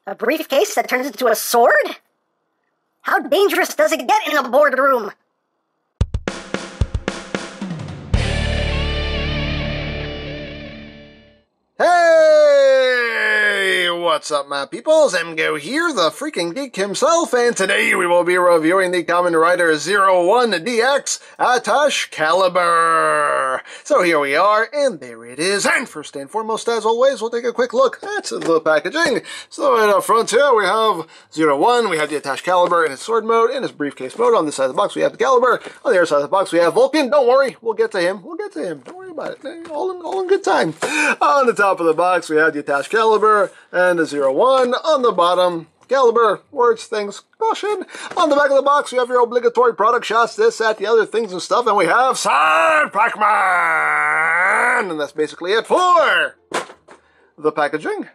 A briefcase that turns into a sword? How dangerous does it get in a boardroom? Hey! What's up, my peoples? EmGo here, the freaking geek himself, and today we will be reviewing the Kamen Rider 01DX ATTACHE CALIBUR. So here we are, and there it is. And first and foremost, as always, we'll take a quick look at the packaging. So right up front here, we have 01, we have the ATTACHE CALIBUR in its sword mode, in its briefcase mode. On this side of the box, we have the Caliber. On the other side of the box, we have Vulcan. Don't worry, we'll get to him. Don't worry about it. All in good time. On the top of the box, we have the ATTACHE CALIBUR and the 01. On the bottom, Caliber, words, things, caution. On the back of the box, we have your obligatory product shots, this, that, the other things and stuff, and we have Side Pac-Man! And that's basically it for the packaging.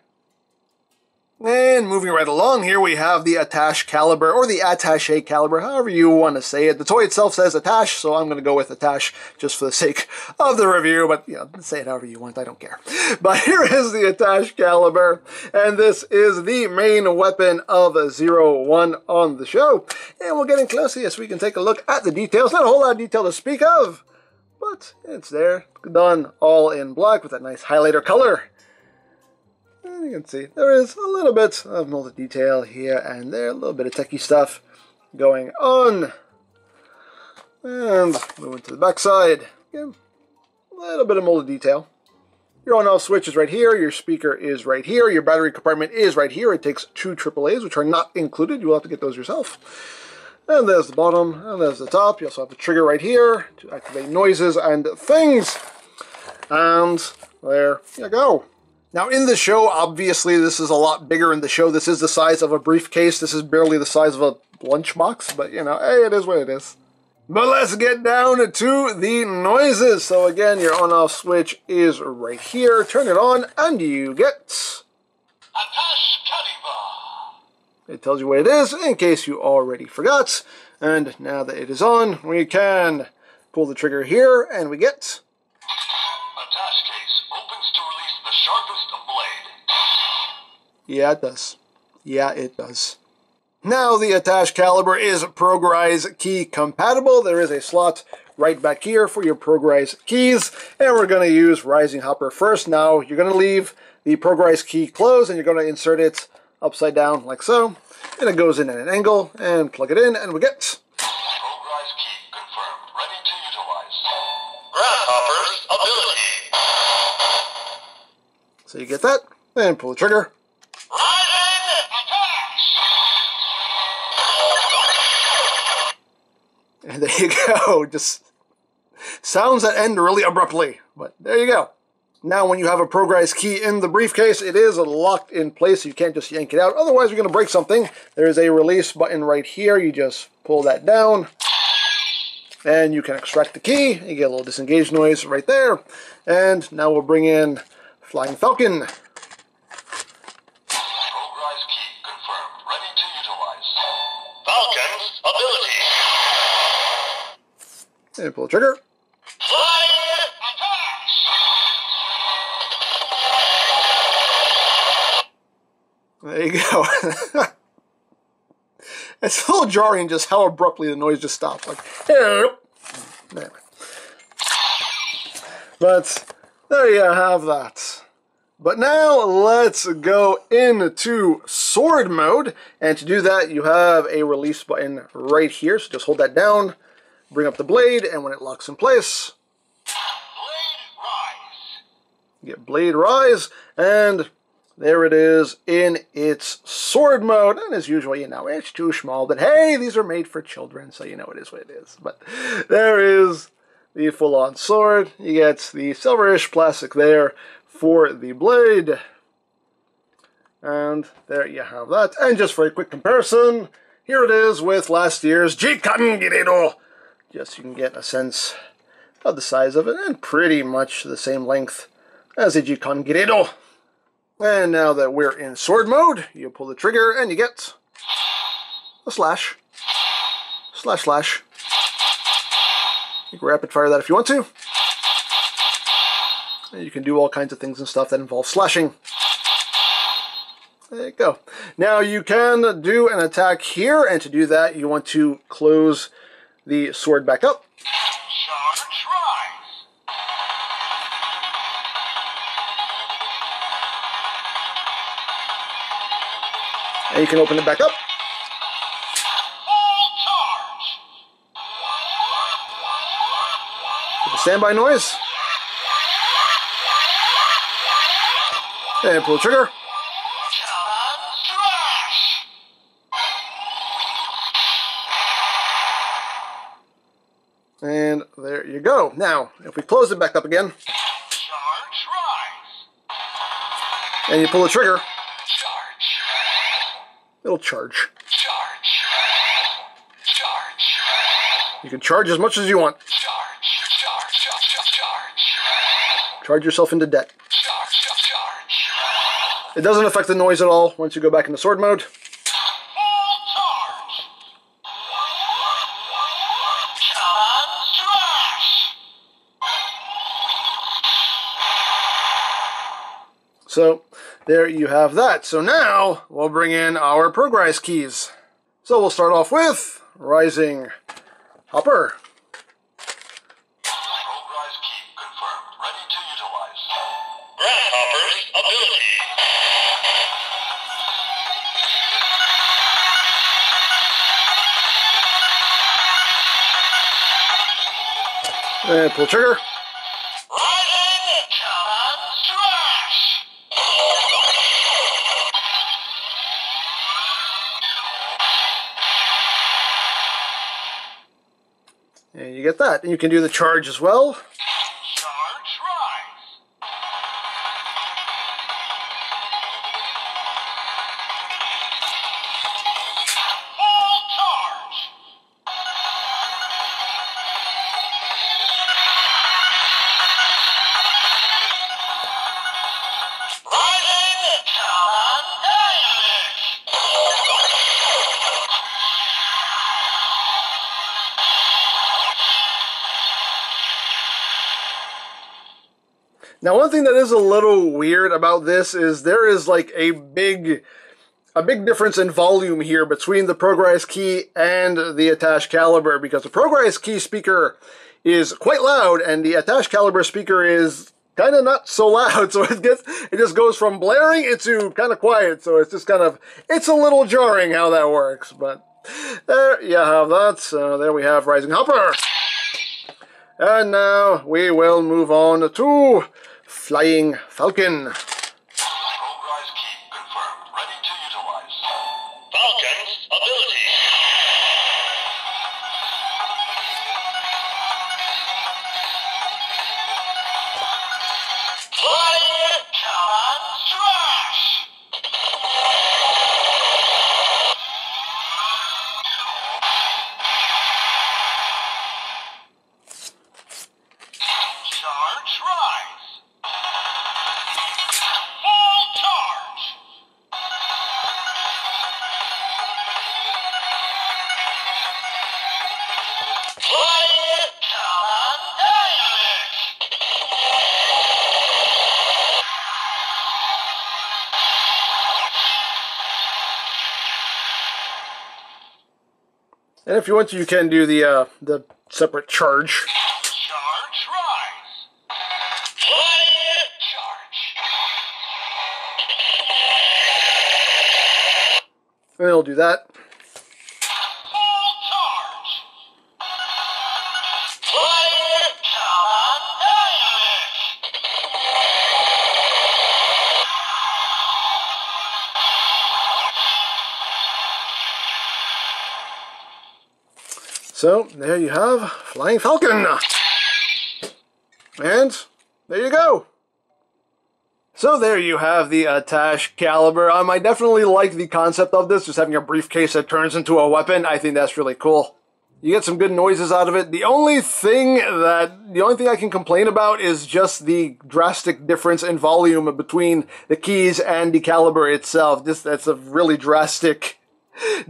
And moving right along here, we have the ATTACHE CALIBUR, or the ATTACHE CALIBUR, however you want to say it. The toy itself says ATTACHE, so I'm going to go with ATTACHE just for the sake of the review, but, say it however you want, I don't care. But here is the ATTACHE CALIBUR, and this is the main weapon of 01 on the show. And we'll get in close here so we can take a look at the details. Not a whole lot of detail to speak of, but it's there, done all in black with that nice highlighter color. And you can see there is a little bit of molded detail here and there, a little bit of techie stuff going on. And moving to the back side, again, a little bit of molded detail. Your on-off switch is right here, your speaker is right here, your battery compartment is right here. It takes 2 AAAs, which are not included. You will have to get those yourself. And there's the bottom, and there's the top. You also have the trigger right here to activate noises and things. And there you go. Now, in the show, obviously, this is a lot bigger in the show. This is the size of a briefcase. This is barely the size of a lunchbox, but, hey, it is what it is. But let's get down to the noises. So, again, your on-off switch is right here. Turn it on, and you get ATTACHE CALIBUR. It tells you what it is, in case you already forgot. And now that it is on, we can pull the trigger here, and we get Attache case opens to release the sharpest blade. Yeah, it does. Yeah, it does. Now, the ATTACHE CALIBUR is ProGrise key compatible. There is a slot right back here for your ProGrise keys, and we're going to use Rising Hopper first. Now, you're going to leave the ProGrise key closed, and you're going to insert it upside down like so, and it goes in at an angle, and plug it in, and we get ProGrise key confirmed, ready to utilize. Grasshopper's ability. So you get that, and pull the trigger. Rising attack! And there you go. Just sounds that end really abruptly, but there you go. Now, when you have a ProGrise key in the briefcase, it is locked in place, so you can't just yank it out. Otherwise, you're going to break something. There is a release button right here. You just pull that down, and you can extract the key. You get a little disengage noise right there. And now we'll bring in Flying Falcon. ProGrise key confirmed, ready to utilize. Falcon's ability. And pull the trigger. Flying attack! There you go. It's a little jarring just how abruptly the noise just stopped. Like, anyway. But there you have that. But now let's go into sword mode. And to do that, you have a release button right here. So just hold that down, bring up the blade, and when it locks in place, Blade rise. you get blade rise, and there it is in its sword mode. And as usual, it's too small, but hey, these are made for children, so it is what it is. But there is the full-on sword. You get the silverish plastic there for the blade. And there you have that. And just for a quick comparison, here it is with last year's Jikan Giredo. Just so you can get a sense of the size of it, and pretty much the same length as a Jikan Giredo. And now that we're in sword mode, you pull the trigger and you get a slash. Slash, slash. You can rapid fire that if you want to. And you can do all kinds of things and stuff that involve slashing. There you go. Now you can do an attack here, and to do that you want to close the sword back up. Charge rise. And you can open it back up. Full charge. With the standby noise. And pull the trigger. Kamen smash. And there you go. Now, if we close it back up again, Charge rise. and you pull the trigger, Charge. it'll charge. Charge. Charge. You can charge as much as you want. Charge. Charge. Charge. Charge. Charge yourself into debt. Charge. Charge. It doesn't affect the noise at all once you go back into sword mode. Full charge. Kamen smash. So there you have that. So now we'll bring in our progress keys. So we'll start off with Rising Hopper. Progress key confirmed. Ready to utilize. Grasshopper's ability. And pull trigger. Rising Kamen smash. And you get that. And you can do the charge as well. Charge rise. Full charge. Rising Kamen English. Now, one thing that is a little weird about this is there is like a big difference in volume here between the progress key and the ATTACHE Caliber, because the progress key speaker is quite loud and the ATTACHE Caliber speaker is kind of not so loud, so it just goes from blaring into kind of quiet, so it's just it's a little jarring how that works, but there you have that. So there we have Rising Hopper. And now we will move on to Flying Falcon. Progress key confirmed. Ready to utilize. Falcon's ability. Flying Kamen smash. Charge rise. Full charge. Flying Kamen English. And if you want to, you can do the separate charge. Charge rise. Flying charge. And it'll do that. Full charge. Flying Kamen English. So there you have Flying Falcon. And there you go. So there you have the ATTACHE Caliber. I definitely like the concept of this, just having a briefcase that turns into a weapon. I think that's really cool. You get some good noises out of it. The only thing I can complain about is just the drastic difference in volume between the keys and the caliber itself. That's a really drastic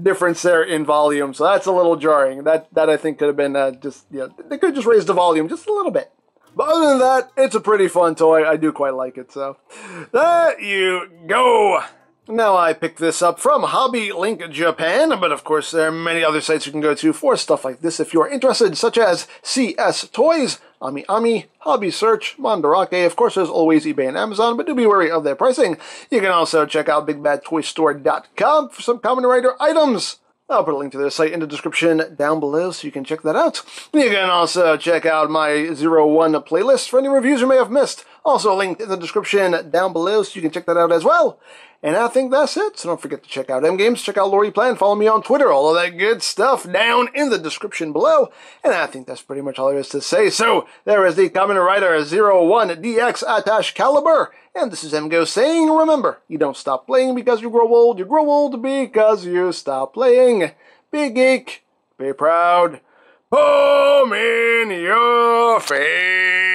difference there in volume, so that's a little jarring. That I think could have been they could have just raised the volume just a little bit. But other than that, it's a pretty fun toy. I do quite like it, so there you go. Now, I picked this up from Hobby Link Japan, but of course there are many other sites you can go to for stuff like this if you're interested, such as CS Toys, Ami Ami, Hobby Search, Mandarake. Of course, there's always eBay and Amazon, but do be wary of their pricing. You can also check out BigBadToyStore.com for some Kamen Rider items. I'll put a link to their site in the description down below so you can check that out. You can also check out my 01 playlist for any reviews you may have missed. Also linked in the description down below so you can check that out as well. And I think that's it, so don't forget to check out EmGo's, check out Lori Plan, follow me on Twitter, all of that good stuff down in the description below. And I think that's pretty much all there is to say. So, there is the Kamen Rider 01DX Attache Caliber. And this is EmGo saying, remember, you don't stop playing because you grow old because you stop playing. Be geek, be proud, boom in your face.